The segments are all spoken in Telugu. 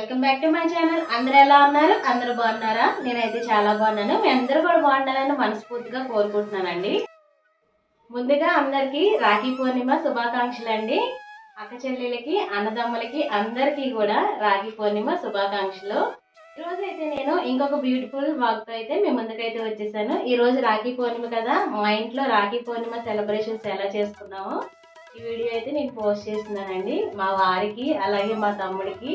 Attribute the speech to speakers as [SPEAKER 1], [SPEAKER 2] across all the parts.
[SPEAKER 1] Welcome back to my channel. అందరూ ఎలా ఉన్నారు? అందరూ బాగున్నారా? నేనైతే చాలా బాగున్నాను. మీ అందరూ కూడా బాగుండాలని మనస్ఫూర్తిగా కోరుకుంటున్నానండి. ముందుగా అందరికీ రాఖీ పూర్ణిమ శుభాకాంక్షలు అండి. అక్క చెల్లెలకి, అన్నదమ్ములకి అందరికీ కూడా రాఖీ పూర్ణిమ శుభాకాంక్షలు. ఈ రోజు అయితే నేను ఇంకొక బ్యూటిఫుల్ వాక్ తో అయితే మీ ముందుకైతే వచ్చేసాను. ఈ రోజు రాఖీ పూర్ణిమ కదా, మా ఇంట్లో రాఖీ పూర్ణిమ సెలబ్రేషన్స్ ఎలా చేసుకున్నామో ఈ వీడియో అయితే నేను పోస్ట్ చేస్తున్నానండి. మా వారికి అలాగే మా తమ్ముడికి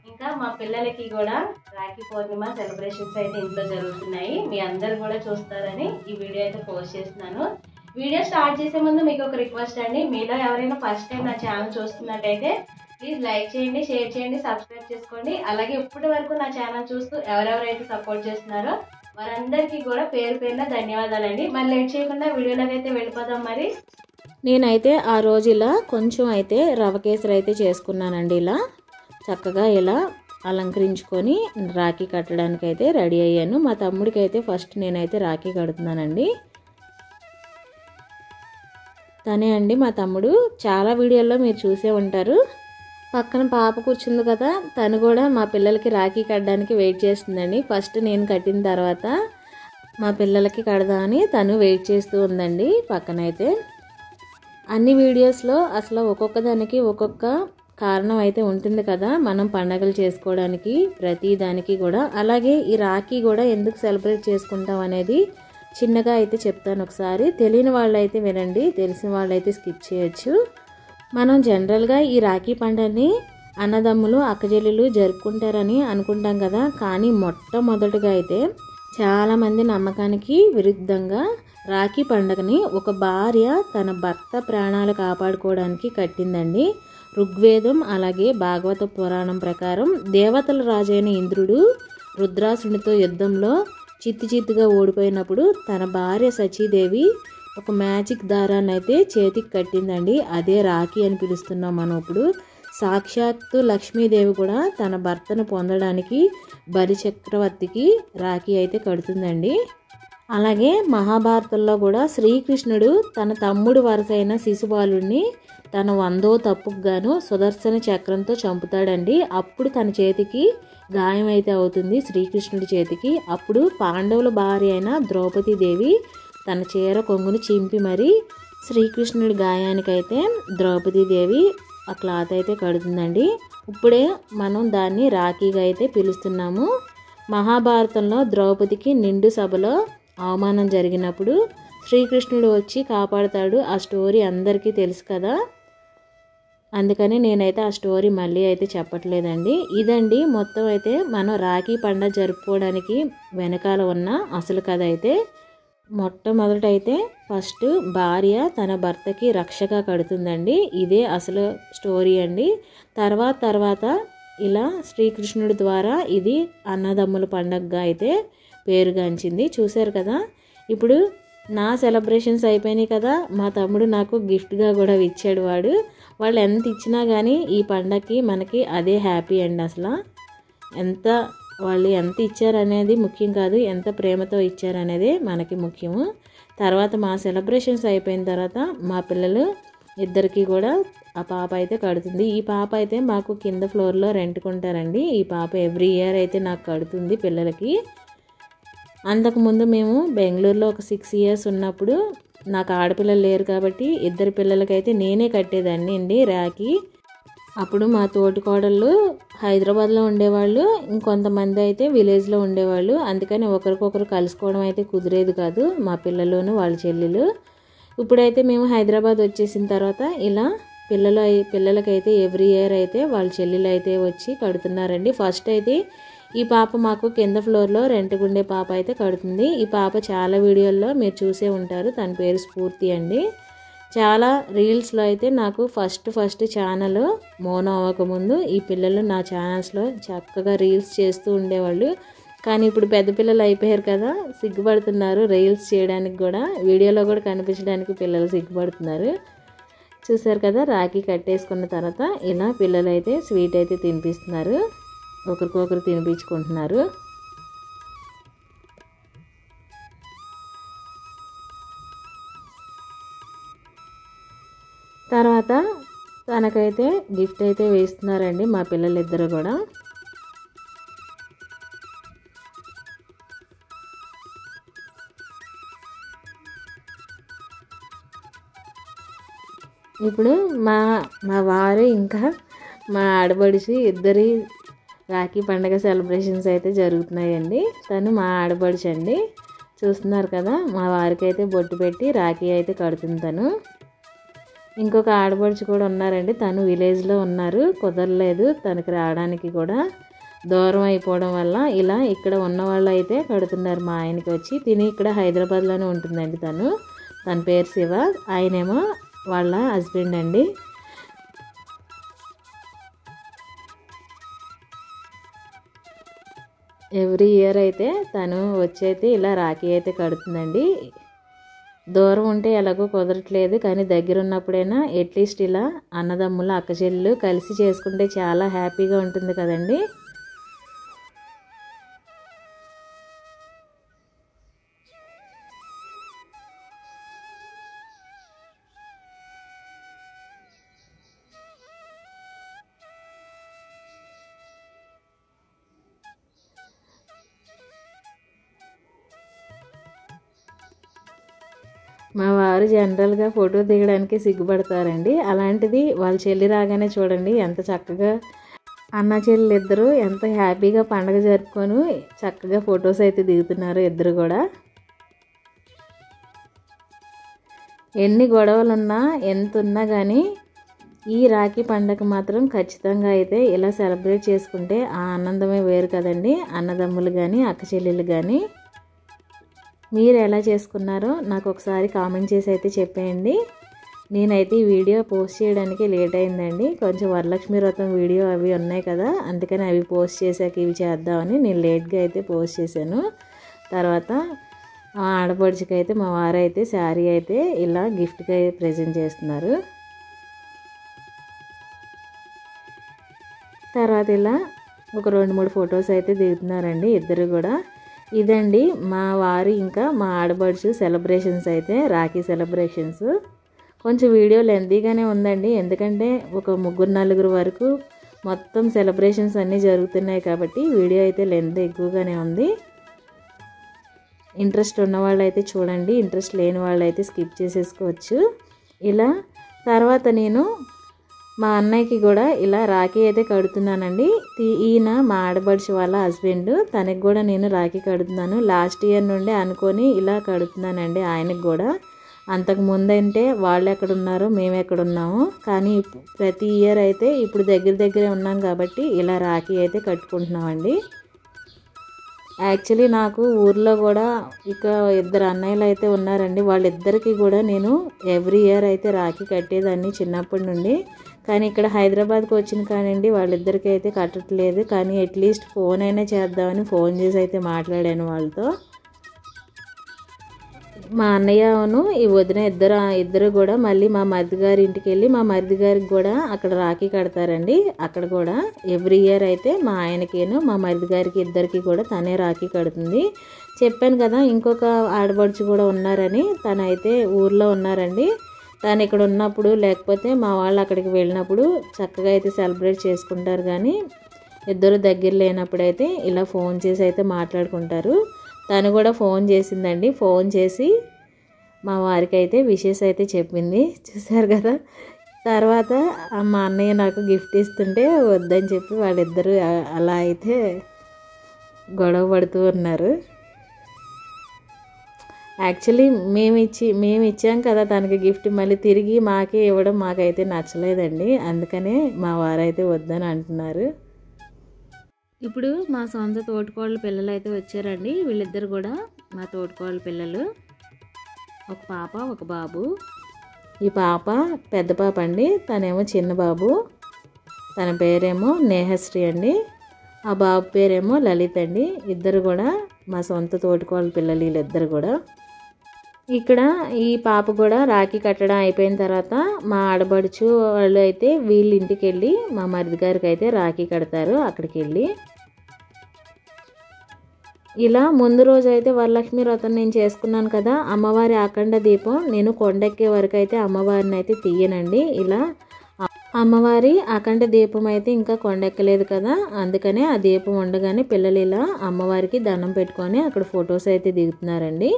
[SPEAKER 1] ఇంకా మా పిల్లలకి కూడా రాఖీ పూర్ణిమ సెలబ్రేషన్స్ అయితే ఇంట్లో జరుగుతున్నాయి. మీ అందరు కూడా చూస్తారని ఈ వీడియో అయితే పోస్ట్ చేస్తున్నాను. వీడియో స్టార్ట్ చేసే ముందు మీకు ఒక రిక్వెస్ట్ అండి, మీలో ఎవరైనా ఫస్ట్ టైం నా ఛానల్ చూస్తున్నట్టయితే ప్లీజ్ లైక్ చేయండి, షేర్ చేయండి, సబ్స్క్రైబ్ చేసుకోండి. అలాగే ఇప్పటి వరకు నా ఛానల్ చూస్తూ ఎవరెవరైతే సపోర్ట్ చేస్తున్నారో వారందరికీ కూడా పేరు పేరున ధన్యవాదాలండి. మరి లేట్ చేయకుండా వీడియోలోకి అయితే వెళ్ళిపోదాం. మరి
[SPEAKER 2] నేనైతే ఆ రోజు ఇలా కొంచెం అయితే రవ కేసరి అయితే చేసుకున్నానండి. ఇలా చక్కగా ఇలా అలంకరించుకొని రాఖీ కట్టడానికి అయితే రెడీ అయ్యాను. మా తమ్ముడికి అయితే ఫస్ట్ నేనైతే రాఖీ కడుతున్నానండి. తనే అండి మా తమ్ముడు. చాలా వీడియోల్లో మీరు చూసే ఉంటారు. పక్కన పాప కూర్చుంది కదా, తను కూడా మా పిల్లలకి రాఖీ కట్టడానికి వెయిట్ చేస్తుందండి. ఫస్ట్ నేను కట్టిన తర్వాత మా పిల్లలకి కడదామని తను వెయిట్ చేస్తూ ఉందండి పక్కనైతే. అన్ని వీడియోస్లో అసలు ఒక్కొక్క దానికి ఒక్కొక్క కారణం అయితే ఉంటుంది కదా, మనం పండగలు చేసుకోవడానికి ప్రతి దానికి కూడా. అలాగే ఈ రాఖీ కూడా ఎందుకు సెలబ్రేట్ చేసుకుంటాం అనేది చిన్నగా అయితే చెప్తాను ఒకసారి. తెలియని వాళ్ళైతే వినండి, తెలిసిన వాళ్ళైతే స్కిప్ చేయొచ్చు. మనం జనరల్గా ఈ రాఖీ పండుగని అన్నదమ్ములు అక్కజెల్లులు జరుపుకుంటారని అనుకుంటాం కదా, కానీ మొట్టమొదటిగా అయితే చాలామంది నమ్మకానికి విరుద్ధంగా రాఖీ పండుగని ఒక భార్య తన భర్త ప్రాణాలు కాపాడుకోవడానికి కట్టిందండి. ఋగ్వేదం అలాగే భాగవత పురాణం ప్రకారం దేవతల రాజైన ఇంద్రుడు రుద్రాసునితో యుద్ధంలో చిత్తుగా ఓడిపోయినప్పుడు తన భార్య సచీదేవి ఒక మ్యాజిక్ దారాన్ని అయితే చేతికి కట్టిందండి. అదే రాఖీ అని పిలుస్తున్నాం మనం ఇప్పుడు. సాక్షాత్తు లక్ష్మీదేవి కూడా తన భర్తను పొందడానికి బలి చక్రవర్తికి రాఖీ అయితే కడుతుందండి. అలాగే మహాభారతంలో కూడా శ్రీకృష్ణుడు తన తమ్ముడు వరసైన శిశుపాలుడిని తన 100వ తప్పుకు గాను సుదర్శన చక్రంతో చంపుతాడండి. అప్పుడు తన చేతికి గాయం అయితే అవుతుంది, శ్రీకృష్ణుడి చేతికి. అప్పుడు పాండవుల భార్య అయిన ద్రౌపదీదేవి తన చీర కొంగును చింపి మరి శ్రీకృష్ణుడి గాయానికైతే ద్రౌపదీదేవి ఆ క్లాత్ అయితే కడుతుందండి. ఇప్పుడే మనం దాన్ని రాఖీగా అయితే పిలుస్తున్నాము. మహాభారతంలో ద్రౌపదికి నిండు సభలో అవమానం జరిగినప్పుడు శ్రీకృష్ణుడు వచ్చి కాపాడుతాడు. ఆ స్టోరీ అందరికీ తెలుసు కదా, అందుకని నేనైతే ఆ స్టోరీ మళ్ళీ అయితే చెప్పట్లేదండి. ఇదండి మొత్తం అయితే మనం రాఖీ పండుగ జరుపుకోవడానికి వెనకాల ఉన్న అసలు కథ అయితే. మొట్టమొదటైతే ఫస్ట్ భార్య తన భర్తకి రక్షగా కడుతుందండి. ఇదే అసలు స్టోరీ అండి. తర్వాత ఇలా శ్రీకృష్ణుడి ద్వారా ఇది అన్నదమ్ముల పండగగా అయితే పేరుగాంచింది. చూశారు కదా. ఇప్పుడు నా సెలబ్రేషన్స్ అయిపోయినాయి కదా, మా తమ్ముడు నాకు గిఫ్ట్గా కూడా ఇచ్చాడు. వాళ్ళు ఎంత ఇచ్చినా కానీ ఈ పండగకి మనకి అదే హ్యాపీ అండి. అసలు వాళ్ళు ఎంత ఇచ్చారనేది ముఖ్యం కాదు, ఎంత ప్రేమతో ఇచ్చారనేది మనకి ముఖ్యము. తర్వాత మా సెలబ్రేషన్స్ అయిపోయిన తర్వాత మా పిల్లలు ఇద్దరికి కూడా ఆ పాప అయితే కడుతుంది. ఈ పాప అయితే మాకు కింద ఫ్లోర్లో రెంట్కుంటారండి. ఈ పాప ఎవ్రీ ఇయర్ అయితే నాకు కడుతుంది పిల్లలకి. అంతకుముందు మేము బెంగళూరులో ఒక 6 years ఉన్నప్పుడు నాకు ఆడపిల్లలు లేరు కాబట్టి ఇద్దరు పిల్లలకైతే నేనే కట్టేదాన్ని అండి రాఖీ. అప్పుడు మా తోటికోడళ్ళు హైదరాబాద్లో ఉండేవాళ్ళు, ఇంకొంతమంది అయితే విలేజ్లో ఉండేవాళ్ళు. అందుకని ఒకరికొకరు కలుసుకోవడం అయితే కుదిరేది కాదు, మా పిల్లలును వాళ్ళ చెల్లెలు. ఇప్పుడైతే మేము హైదరాబాద్ వచ్చేసిన తర్వాత ఇలా పిల్లలకైతే ఎవ్రీ ఇయర్ అయితే వాళ్ళ చెల్లెలు అయితే వచ్చి కడుతున్నారండి. ఫస్ట్ అయితే ఈ పాప మాకు కింద ఫ్లోర్లో రెంట్కుండే పాప అయితే కడుతుంది. ఈ పాప చాలా వీడియోల్లో మీరు చూసే ఉంటారు. తన పేరు స్ఫూర్తి అండి. చాలా రీల్స్లో అయితే నాకు ఫస్ట్ ఛానల్ మోనో అవ్వకముందు ఈ పిల్లలు నా ఛానల్స్లో చక్కగా రీల్స్ చేస్తూ ఉండేవాళ్ళు. కానీ ఇప్పుడు పెద్ద పిల్లలు అయిపోయారు కదా, సిగ్గుపడుతున్నారు రీల్స్ చేయడానికి కూడా. వీడియోలో కూడా కనిపించడానికి పిల్లలు సిగ్గుపడుతున్నారు. చూసారు కదా, రాఖీ కట్టేసుకున్న తర్వాత ఇలా పిల్లలు అయితే స్వీట్ అయితే తినిపిస్తున్నారు, ఒకరికొకరు తినిపించుకుంటున్నారు. తర్వాత తనకైతే గిఫ్ట్ అయితే వేస్తున్నారండి మా పిల్లలిద్దరు కూడా. ఇప్పుడు మా మా వారు ఇంకా మా ఆడబడిచి ఇద్దరి రాఖీ పండగ సెలబ్రేషన్స్ అయితే జరుగుతున్నాయండి. తను మా ఆడబడిచి అండి, చూస్తున్నారు కదా. మా వారికి అయితే బొట్టు పెట్టి రాఖీ అయితే కడుతుంది తను. ఇంకొక ఆడబడిచి కూడా ఉన్నారండి, తను విలేజ్లో ఉన్నారు, కుదరలేదు తనకి రావడానికి కూడా, దూరం అయిపోవడం వల్ల ఇలా ఇక్కడ ఉన్న వాళ్ళు అయితే కడుతున్నారు మా ఆయనకి వచ్చి. తిని ఇక్కడ హైదరాబాద్లోనే ఉంటుందండి తన పేరు శివ, ఆయనేమో వాళ్ళ హస్బెండ్ అండి. ఎవ్రీ ఇయర్ అయితే తను వచ్చి అయితే ఇలా రాఖీ అయితే కడుతుందండి. దూరం ఉంటే ఎలాగో కుదరట్లేదు, కానీ దగ్గర ఉన్నప్పుడైనా అట్లీస్ట్ ఇలా అన్నదమ్ములు అక్క చెల్లెలు కలిసి చేసుకుంటే చాలా హ్యాపీగా ఉంటుంది కదండి. మా వారు జనరల్గా ఫోటో దిగడానికి సిగ్గుపడతారండి. అలాంటిది వాళ్ళ చెల్లి రాగానే చూడండి ఎంత చక్కగా అన్న చెల్లి ఇద్దరు ఎంత హ్యాపీగా పండగ జరుపుకొని చక్కగా ఫొటోస్ అయితే దిగుతున్నారు ఇద్దరు కూడా. ఎన్ని గొడవలున్నా ఎంత ఉన్నా కానీ ఈ రాఖీ పండగ మాత్రం ఖచ్చితంగా అయితే ఇలా సెలబ్రేట్ చేసుకుంటే ఆ ఆనందమే వేరు కదండి. అన్నదమ్ములు కానీ అక్క చెల్లెలు కానీ. మీరు ఎలా చేసుకున్నారో నాకు ఒకసారి కామెంట్ చేసి అయితే చెప్పేయండి. నేనైతే ఈ వీడియో పోస్ట్ చేయడానికి లేట్ అయిందండి, కొంచెం వరలక్ష్మి వ్రతం వీడియో అవి ఉన్నాయి కదా, అందుకని అవి పోస్ట్ చేశాక ఇవి చేద్దామని నేను లేట్గా అయితే పోస్ట్ చేశాను. తర్వాత ఆడపడుచుకి అయితే మా వారు అయితే శారీ అయితే ఇలా గిఫ్ట్గా ప్రజెంట్ చేస్తున్నారు. తర్వాత ఇలా ఒక 2-3 ఫొటోస్ అయితే దిగుతున్నారండి ఇద్దరు కూడా. ఇదండి మా వారి ఇంకా మా ఆడబడుచు సెలబ్రేషన్స్ అయితే, రాఖీ సెలబ్రేషన్స్. కొంచెం వీడియో లెంతీగానే ఉందండి, ఎందుకంటే ఒక 3-4 వరకు మొత్తం సెలబ్రేషన్స్ అన్నీ జరుగుతున్నాయి కాబట్టి వీడియో అయితే లెంత్ ఎక్కువగానే ఉంది. ఇంట్రెస్ట్ ఉన్న వాళ్ళు అయితే చూడండి, ఇంట్రెస్ట్ లేని వాళ్ళు అయితే స్కిప్ చేసేసుకోవచ్చు. ఇలా తర్వాత నేను మా అన్నయ్యకి కూడా ఇలా రాఖీ అయితే కడుతున్నానండి. ఈయన మా ఆడబడుచు వాళ్ళ హస్బెండ్, తనకి కూడా నేను రాఖీ కడుతున్నాను. లాస్ట్ ఇయర్ నుండి అనుకొని ఇలా కడుతున్నానండి ఆయనకి కూడా. అంతకు ముందంటే వాళ్ళు ఎక్కడున్నారో మేము ఎక్కడున్నామో, కానీ ప్రతి ఇయర్ అయితే ఇప్పుడు దగ్గరే ఉన్నాం కాబట్టి ఇలా రాఖీ అయితే కట్టుకుంటున్నామండి. యాక్చువల్లీ నాకు ఊర్లో కూడా ఇక 2 అన్నయ్యలు అయితే ఉన్నారండి, వాళ్ళిద్దరికీ కూడా నేను ఎవ్రీ ఇయర్ అయితే రాఖీ కట్టేదాన్ని చిన్నప్పటి నుండి. కానీ ఇక్కడ హైదరాబాద్కి వచ్చిన కానివ్వండి వాళ్ళిద్దరికీ అయితే కట్టట్లేదు, కానీ అట్లీస్ట్ ఫోన్ అయినా చేద్దామని ఫోన్ చేసి అయితే మాట్లాడాను వాళ్ళతో. మా అన్నయ్యను ఈ వదిన ఇద్దరు కూడా మళ్ళీ మా మరిది గారి ఇంటికి వెళ్ళి మా మరిది గారికి కూడా అక్కడ రాఖీ కడతారండి. అక్కడ కూడా ఎవ్రీ ఇయర్ అయితే మా ఆయనకేను మా మరిది గారికి ఇద్దరికి కూడా తనే రాఖీ కడుతుంది. చెప్పాను కదా ఇంకొక ఆడబడుచు కూడా ఉన్నారని, తనైతే ఊర్లో ఉన్నారండి. తను ఇక్కడ ఉన్నప్పుడు లేకపోతే మా వాళ్ళు అక్కడికి వెళ్ళినప్పుడు చక్కగా అయితే సెలబ్రేట్ చేసుకుంటారు, కానీ ఇద్దరు దగ్గర లేనప్పుడైతే ఇలా ఫోన్ చేసి అయితే మాట్లాడుకుంటారు. తను కూడా ఫోన్ చేసిందండి, ఫోన్ చేసి మా వారికి అయితే విషెస్ అయితే చెప్పింది, చూసారు కదా. తర్వాత మా అన్నయ్య నాకు గిఫ్ట్ ఇస్తుంటే వద్దని చెప్పి వాళ్ళిద్దరూ అలా అయితే గొడవ పడుతూ ఉన్నారు. యాక్చువల్లీ మేము ఇచ్చాం కదా తనకి గిఫ్ట్, మళ్ళీ తిరిగి మాకే ఇవ్వడం మాకైతే నచ్చలేదండి, అందుకనే మా వారైతే వద్దని అంటున్నారు. ఇప్పుడు మా సొంత తోటికోళ్ళ పిల్లలు అయితే వచ్చారండి, వీళ్ళిద్దరు కూడా మా తోటికోళ్ళ పిల్లలు, ఒక పాప ఒక బాబు. ఈ పాప పెద్ద పాప అండి, తనేమో చిన్న బాబు, తన పేరేమో నేహశ్రీ అండి, ఆ బాబు పేరేమో లలిత్ అండి. ఇద్దరు కూడా మా సొంత తోటికోళ్ళ పిల్లలు వీళ్ళిద్దరు కూడా. ఇక్కడ ఈ పాప కూడా రాఖీ కట్టడం అయిపోయిన తర్వాత మా ఆడబడుచు వాళ్ళు అయితే వీళ్ళ ఇంటికి వెళ్ళి మా మరిది గారికి అయితే రాఖీ కడతారు అక్కడికి వెళ్ళి. ఇలా ముందు రోజు అయితే వరలక్ష్మి వ్రతం నేను చేసుకున్నాను కదా, అమ్మవారి అఖండ దీపం నేను కొండెక్కే వరకు అయితే అమ్మవారిని అయితే తీయనండి. ఇలా అమ్మవారి అఖండ దీపం అయితే ఇంకా కొండెక్కలేదు కదా, అందుకనే ఆ దీపం ఉండగానే పిల్లలు ఇలా అమ్మవారికి దండం పెట్టుకొని అక్కడ ఫొటోస్ అయితే దిగుతున్నారండి.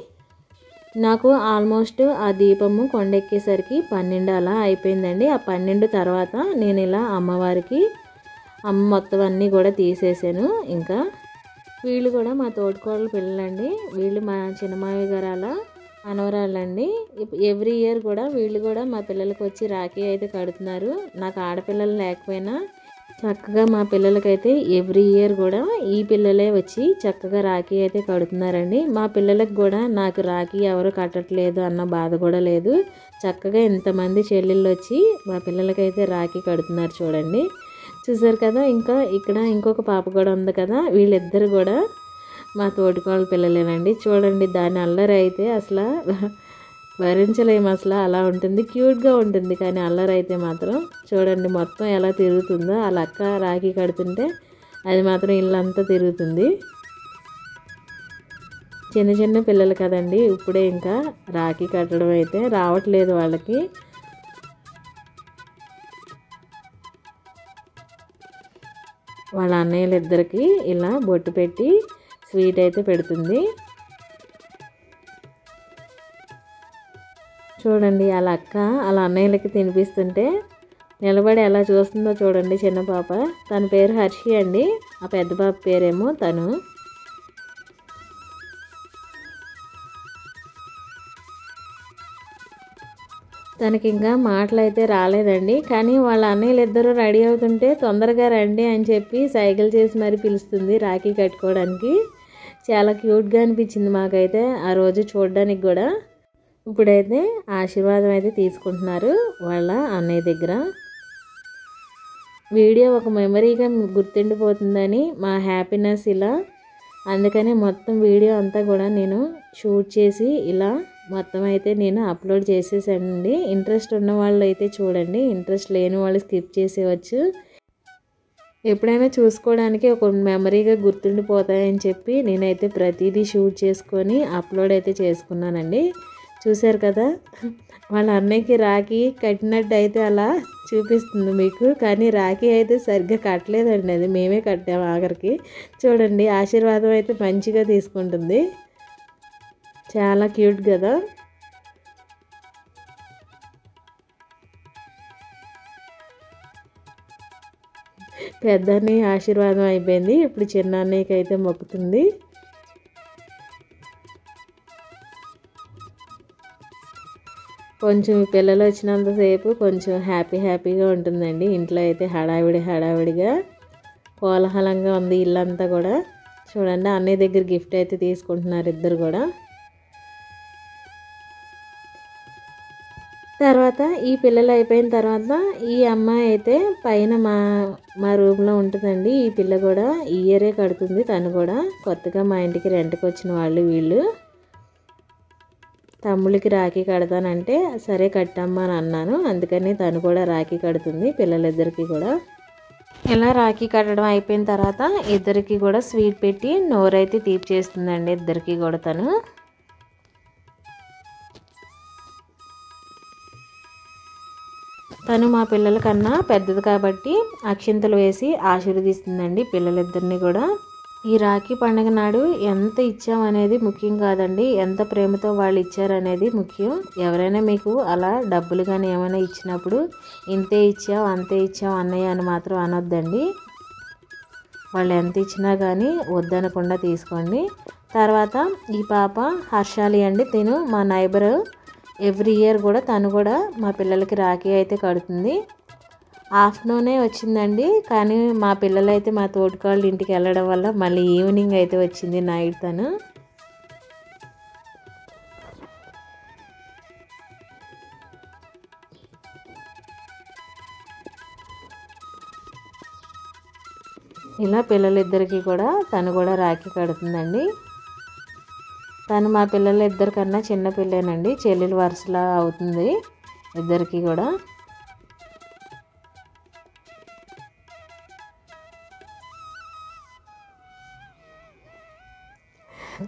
[SPEAKER 2] నాకు ఆల్మోస్ట్ ఆ దీపము కొండెక్కేసరికి 12 అలా అయిపోయిందండి. ఆ 12 తర్వాత నేను ఇలా అమ్మవారికి మొత్తం అన్నీ కూడా తీసేసాను. ఇంకా వీళ్ళు కూడా మా తోటికోడలు పిల్లలండి. వీళ్ళు మా చిన్నమావయ్య గారు అలా మనవరాళ్ళండి. ఎవ్రీ ఇయర్ కూడా వీళ్ళు కూడా మా పిల్లలకి వచ్చి రాఖీ అయితే కడుతున్నారు. నాకు ఆడపిల్లలు లేకపోయినా చక్కగా మా పిల్లలకైతే ఎవ్రీ ఇయర్ కూడా ఈ పిల్లలే వచ్చి చక్కగా రాఖీ అయితే కడుతున్నారండి. మా పిల్లలకు కూడా నాకు రాఖీ ఎవరు కట్టట్లేదు అన్న బాధ కూడా లేదు. చక్కగా ఇంతమంది చెల్లెళ్ళు వచ్చి మా పిల్లలకైతే రాఖీ కడుతున్నారు చూడండి. చూసారు కదా. ఇంకా ఇక్కడ ఇంకొక పాప కూడా ఉంది కదా, వీళ్ళిద్దరు కూడా మా తోటికోళ్ళ పిల్లలేనండి. చూడండి దాని అల్లరి అయితే అసలు భరించలేము. అసలు అలా ఉంటుంది, క్యూట్గా ఉంటుంది. కానీ అల్లరి అయితే మాత్రం చూడండి మొత్తం ఎలా తిరుగుతుందో. వాళ్ళ అక్క రాఖీ కడుతుంటే అది మాత్రం ఇల్లంతా తిరుగుతుంది. చిన్న చిన్న పిల్లలు కదండి, ఇప్పుడే ఇంకా రాఖీ కట్టడం అయితే రావట్లేదు వాళ్ళకి. వాళ్ళ అన్నయ్యలిద్దరికి ఇలా బొట్టు పెట్టి స్వీట్ అయితే పెడుతుంది. చూడండి వాళ్ళ అక్క వాళ్ళ అన్నయ్యలకి తినిపిస్తుంటే నిలబడి ఎలా చూస్తుందో చూడండి చిన్న పాప. తన పేరు హర్షి అండి. ఆ పెద్ద పాప పేరేమో తను. తనకి ఇంకా మాటలు అయితే రాలేదండి. కానీ వాళ్ళ అన్నయ్యలు ఇద్దరు రెడీ అవుతుంటే తొందరగా రండి అని చెప్పి సైకిల్ చేసి మరి పిలుస్తుంది రాఖీ కట్టుకోవడానికి. చాలా క్యూట్గా అనిపించింది మాకైతే ఆ రోజు చూడడానికి కూడా. ఇప్పుడైతే ఆశీర్వాదం అయితే తీసుకుంటున్నారు వాళ్ళ అన్నయ్య దగ్గర. వీడియో ఒక మెమరీగా గుర్తుండిపోతుందని మా హ్యాపీనెస్ ఇలా. అందుకని మొత్తం వీడియో అంతా కూడా నేను షూట్ చేసి ఇలా మొత్తం అయితే నేను అప్లోడ్ చేసేసానండి. ఇంట్రెస్ట్ ఉన్న వాళ్ళు అయితే చూడండి, ఇంట్రెస్ట్ లేని వాళ్ళు స్కిప్ చేసేవచ్చు. ఎప్పుడైనా చూసుకోవడానికి ఒక మెమరీగా గుర్తుండిపోతాయని చెప్పి నేనైతే ప్రతిదీ షూట్ చేసుకొని అప్లోడ్ అయితే చేసుకున్నానండి. చూశారు కదా. వాళ్ళ అన్నయ్యకి రాఖీ కట్టినట్టు అయితే అలా చూపిస్తుంది మీకు. కానీ రాఖీ అయితే సరిగ్గా కట్టలేదండి, అది మేమే కట్టాము ఆఖరికి. చూడండి ఆశీర్వాదం అయితే మంచిగా తీసుకుంటుంది. చాలా క్యూట్ కదా. పెద్ద అన్నయ్య ఆశీర్వాదం అయిపోయింది. ఇప్పుడు చిన్న అన్నయ్యకి అయితే మొక్కుతుంది. కొంచెం పిల్లలు వచ్చినంతసేపు కొంచెం హ్యాపీగా ఉంటుందండి. ఇంట్లో అయితే హడావిడిగా కోలాహలంగా ఉంది ఇల్లంతా కూడా. చూడండి అన్నయ్య దగ్గర గిఫ్ట్ అయితే తీసుకుంటున్నారు ఇద్దరు కూడా. తర్వాత ఈ పిల్లలు అయిపోయిన తర్వాత ఈ అమ్మాయి అయితే పైన మా రూమ్లో ఉంటుందండి. ఈ పిల్ల కూడా ఈ ఇయరే కడుతుంది. తను కూడా కొత్తగా మా ఇంటికి రెంట్కి వచ్చిన వాళ్ళు వీళ్ళు. తమ్ముళ్ళకి రాఖీ కడతానంటే సరే కట్టమ్మా అని అన్నాను. అందుకని తను కూడా రాఖీ కడుతుంది పిల్లలిద్దరికి కూడా. ఇలా రాఖీ కట్టడం అయిపోయిన తర్వాత ఇద్దరికి కూడా స్వీట్ పెట్టి నోరైతే తీపి చేస్తుందండి ఇద్దరికి కూడా తను. తను మా పిల్లల కన్నా పెద్దది కాబట్టి అక్షింతలు వేసి ఆశీర్వదిస్తుందండి పిల్లలిద్దరిని కూడా. ఈ రాఖీ పండుగ నాడు ఎంత ఇచ్చామనేది ముఖ్యం కాదండి, ఎంత ప్రేమతో వాళ్ళు ఇచ్చారనేది ముఖ్యం. ఎవరైనా మీకు అలా డబ్బులు కానీ ఏమైనా ఇచ్చినప్పుడు ఇంతే ఇచ్చావు అంతే ఇచ్చావు అన్నయ్య అని మాత్రం అనొద్దండి. వాళ్ళు ఎంత ఇచ్చినా కానీ వద్దనకుండా తీసుకోండి. తర్వాత ఈ పాప హర్షాలి అండి. తిను మా నైబర్. ఎవ్రీ ఇయర్ కూడా తను కూడా మా పిల్లలకి రాఖీ అయితే కడుతుంది. ఆఫ్టర్నూనే వచ్చిందండి. కానీ మా పిల్లలైతే మా తోటికోళ్ళ ఇంటికి వెళ్ళడం వల్ల మళ్ళీ ఈవినింగ్ అయితే వచ్చింది నైట్ తను. ఇలా పిల్లలిద్దరికీ కూడా తను కూడా రాఖీ కడుతుందండి. తను మా పిల్లలిద్దరికన్నా చిన్న పిల్లేనండి, చెల్లెలు వరుసలా అవుతుంది ఇద్దరికి కూడా.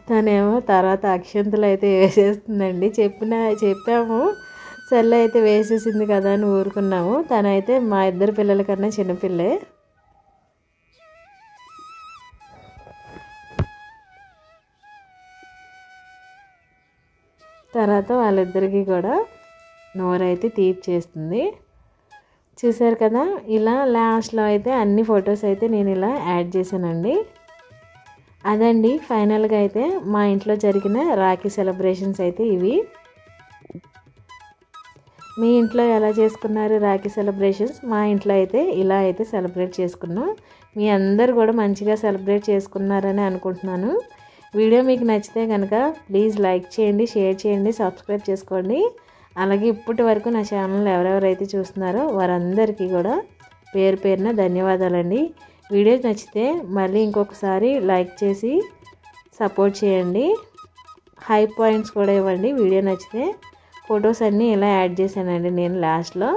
[SPEAKER 2] తనేమో తర్వాత అక్షంతలు అయితే వేసేస్తుందండి. చెప్పాము సెల్ అయితే వేసేసింది కదా అని ఊరుకున్నాము. తనైతే మా ఇద్దరు పిల్లల కన్నా చిన్నపిల్లే. తర్వాత వాళ్ళిద్దరికీ కూడా నోరైతే తీపి చేస్తుంది. చూసారు కదా, ఇలా లాస్ట్లో అయితే అన్ని ఫొటోస్ అయితే నేను ఇలా యాడ్ చేశానండి. అదండి ఫైనల్గా అయితే మా ఇంట్లో జరిగిన రాఖీ సెలబ్రేషన్స్ అయితే ఇవి. మీ ఇంట్లో ఎలా చేసుకున్నారు రాఖీ సెలబ్రేషన్స్? మా ఇంట్లో అయితే ఇలా అయితే సెలబ్రేట్ చేసుకున్నాం. మీ అందరు కూడా మంచిగా సెలబ్రేట్ చేసుకున్నారని అనుకుంటున్నాను. వీడియో మీకు నచ్చితే కనుక ప్లీజ్ లైక్ చేయండి, షేర్ చేయండి, సబ్స్క్రైబ్ చేసుకోండి. అలాగే ఇప్పటి వరకు నా ఛానల్ ఎవరెవరైతే చూస్తున్నారో వారందరికీ కూడా పేరు పేరున ధన్యవాదాలండి. వీడియో నచ్చితే మళ్ళీ ఇంకొకసారి లైక్ చేసి సపోర్ట్ చేయండి. హై పాయింట్స్ కూడా ఇవ్వండి వీడియో నచ్చితే. ఫొటోస్ అన్నీ ఇలా యాడ్ చేశానండి నేను లాస్ట్లో.